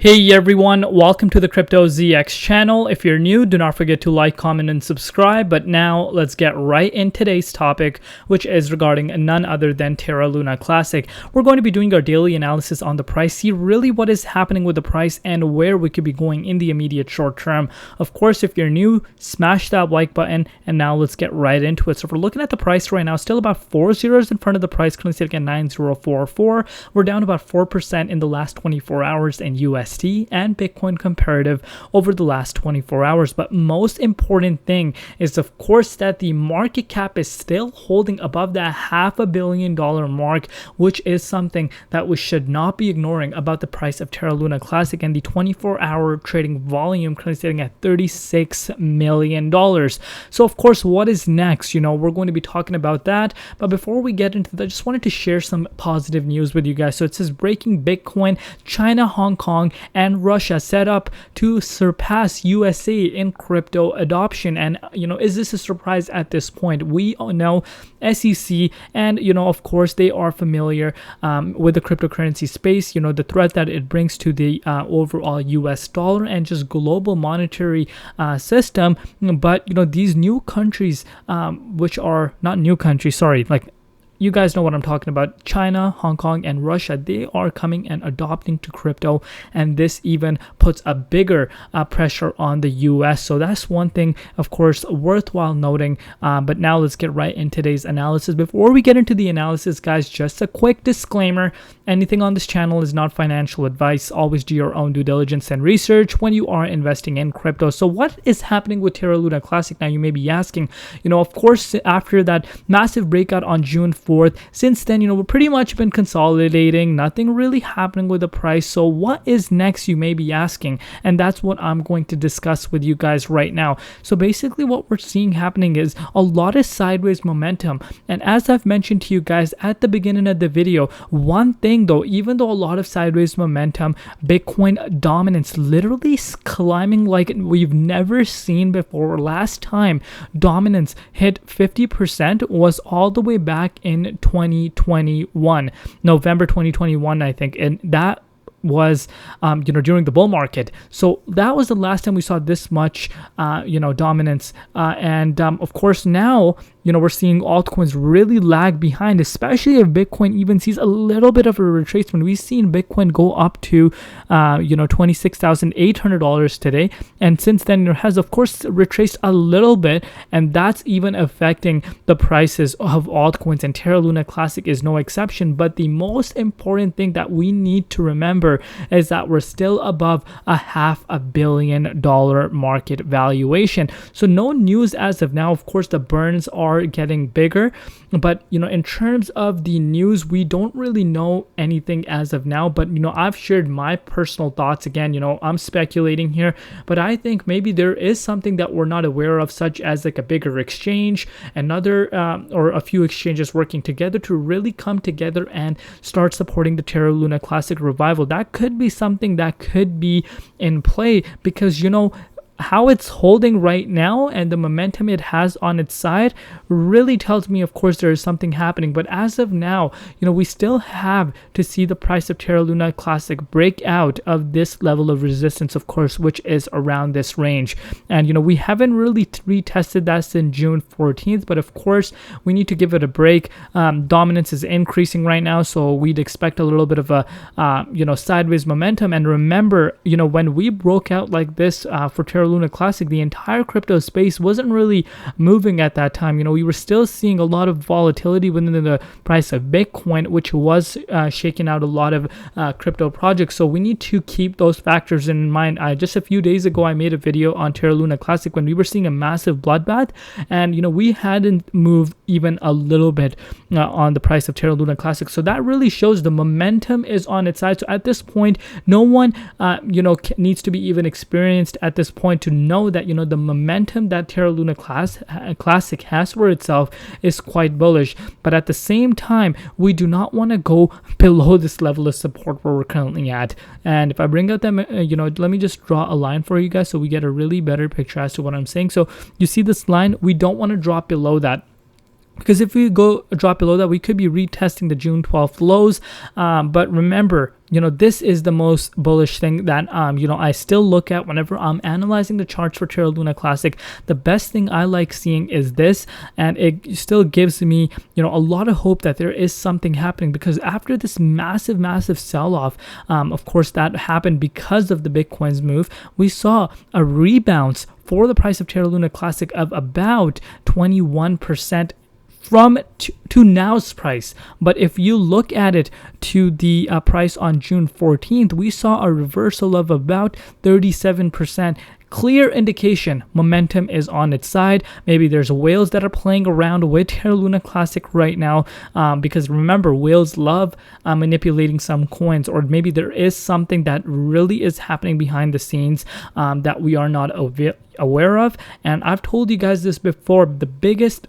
Hey everyone, welcome to the Crypto ZX channel. If you're new, do not forget to like, comment, and subscribe. But now let's get right in today's topic, which is regarding none other than Terra Luna Classic. We're going to be doing our daily analysis on the price, see really what is happening with the price and where we could be going in the immediate short term. Of course, if you're new, smash that like button, and now let's get right into it. So if we're looking at the price right now, still about 4 zeros in front of the price, currently sitting at 9044. We're down about 4% in the last 24 hours in USD and Bitcoin comparative over the last 24 hours. But most important thing is, of course, that the market cap is still holding above that $500 million mark, which is something that we should not be ignoring about the price of Terra Luna Classic, and the 24-hour trading volume currently sitting at $36 million. So of course, what is next? We're going to be talking about that. But before we get into that, I just wanted to share some positive news with you guys. So it says breaking Bitcoin, China, Hong Kong, and Russia set up to surpass USA in crypto adoption. And is this a surprise at this point? We all know SEC, and of course they are familiar with the cryptocurrency space, the threat that it brings to the overall US dollar and just global monetary system. But these new countries, which are not new countries, sorry, like you guys know what I'm talking about. China, Hong Kong, and Russia, they are coming and adopting to crypto, and this even puts a bigger pressure on the US. So that's one thing, of course, worthwhile noting. But now let's get right into today's analysis. Before we get into the analysis, guys, just a quick disclaimer. Anything on this channel is not financial advice. Always do your own due diligence and research when you are investing in crypto. So what is happening with Terra Luna Classic? Now you may be asking, of course, after that massive breakout on June 4th, since then, we've pretty much been consolidating, nothing really happening with the price. So what is next, you may be asking, and that's what I'm going to discuss with you guys right now. So basically what we're seeing happening is a lot of sideways momentum, and as I've mentioned to you guys at the beginning of the video, one thing though, even though a lot of sideways momentum, Bitcoin dominance literally climbing like we've never seen before. Last time dominance hit 50% was all the way back in 2021, November 2021, I think, and that was during the bull market. So that was the last time we saw this much dominance, and of course now we're seeing altcoins really lag behind, especially if Bitcoin even sees a little bit of a retracement. We've seen Bitcoin go up to $26,800 today, and since then it has of course retraced a little bit, and that's even affecting the prices of altcoins, and Terra Luna Classic is no exception. But the most important thing that we need to remember is that we're still above a $500 million market valuation. So no news as of now. Of course, the burns are getting bigger, but in terms of the news, we don't really know anything as of now. But I've shared my personal thoughts. Again, I'm speculating here, but I think maybe there is something that we're not aware of, such as like a bigger exchange, another or a few exchanges working together to really come together and start supporting the Terra Luna Classic revival. That could be something that could be in play, because how it's holding right now and the momentum it has on its side really tells me, of course, there is something happening. But as of now, we still have to see the price of Terra Luna Classic break out of this level of resistance, of course, which is around this range. And we haven't really retested that since June 14th, but of course we need to give it a break. Dominance is increasing right now, so we'd expect a little bit of a sideways momentum. And remember, when we broke out like this for Terra Luna Classic, the entire crypto space wasn't really moving at that time. We were still seeing a lot of volatility within the price of Bitcoin, which was shaking out a lot of crypto projects. So we need to keep those factors in mind. Just a few days ago, I made a video on Terra Luna Classic when we were seeing a massive bloodbath, and we hadn't moved even a little bit on the price of Terra Luna Classic. So that really shows the momentum is on its side. So at this point, no one needs to be even experienced at this point to know that the momentum that Terra Luna Classic has for itself is quite bullish. But at the same time, we do not want to go below this level of support where we're currently at. And if I bring out them, let me just draw a line for you guys so we get a really better picture as to what I'm saying. So you see this line, we don't want to drop below that. because if we go drop below that, we could be retesting the June 12th lows. But remember, this is the most bullish thing that I still look at whenever I'm analyzing the charts for Terra Luna Classic. The best thing I like seeing is this, and it still gives me a lot of hope that there is something happening, because after this massive sell-off, of course that happened because of the Bitcoin's move, we saw a rebound for the price of Terra Luna Classic of about 21% from to now's price. But if you look at it to the price on June 14th, we saw a reversal of about 37%. Clear indication momentum is on its side. Maybe there's whales that are playing around with Terra Luna Classic right now, because remember, whales love manipulating some coins, or maybe there is something that really is happening behind the scenes that we are not aware of. And I've told you guys this before, the biggest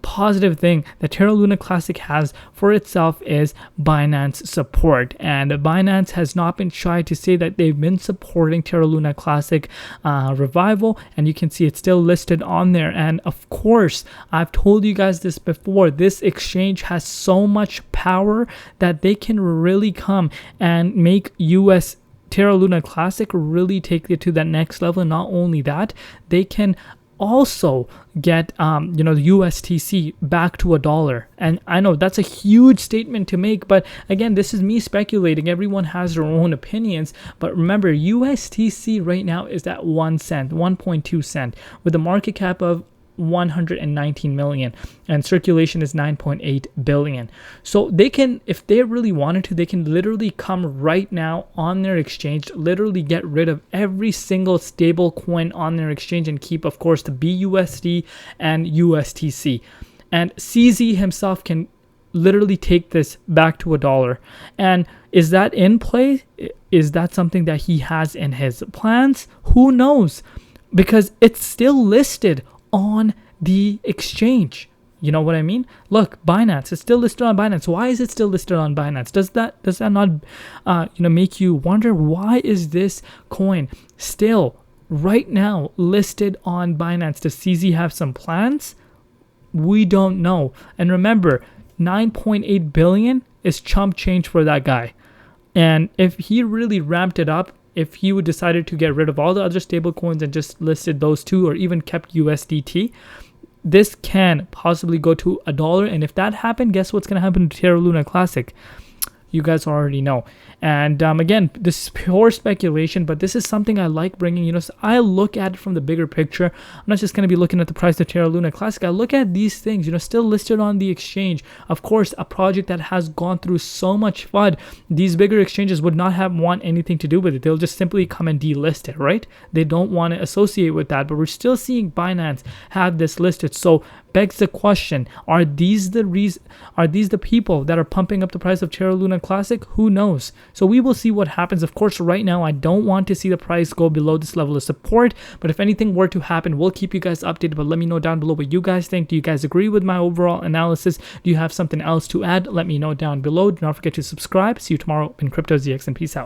positive thing that Terra Luna Classic has for itself is Binance support, and Binance has not been shy to say that they've been supporting Terra Luna Classic revival, and you can see it's still listed on there. And of course, I've told you guys this before, this exchange has so much power that they can really come and make US Terra Luna Classic really take it to that next level. And not only that, they can also get the USTC back to $1. And I know that's a huge statement to make, but again, this is me speculating. Everyone has their own opinions, but remember, USTC right now is at 1 cent, 1.2 cent, with a market cap of 119 million, and circulation is 9.8 billion. So they can, if they really wanted to, they can literally come right now on their exchange, literally get rid of every single stable coin on their exchange, and keep, of course, the BUSD and USTC. And CZ himself can literally take this back to $1. And is that in play? Is that something that he has in his plans? Who knows? Because it's still listed on the exchange. You know what I mean? Look, Binance is still listed on Binance. Why is it still listed on Binance? Does that not make you wonder, why is this coin still right now listed on Binance? Does CZ have some plans? We don't know. And remember, 9.8 billion is chump change for that guy. And if he really ramped it up, if he would decided to get rid of all the other stable coins and just listed those two, or even kept USDT, this can possibly go to $1. And if that happened, guess what's going to happen to Terra Luna Classic? You guys already know. And again, this is pure speculation, but this is something I like bringing. So I look at it from the bigger picture. I'm not just going to be looking at the price of Terra Luna Classic. I look at these things, still listed on the exchange. Of course, a project that has gone through so much FUD, these bigger exchanges would not want anything to do with it. They'll just simply come and delist it, right? They don't want to associate with that, but we're still seeing Binance have this listed. So begs the question, are these the people that are pumping up the price of Terra Luna Classic? Who knows? So we will see what happens. Of course, right now, I don't want to see the price go below this level of support, but if anything were to happen, we'll keep you guys updated. But let me know down below what you guys think. Do you guys agree with my overall analysis? Do you have something else to add? Let me know down below. Do not forget to subscribe. See you tomorrow in Crypto ZX, and peace out.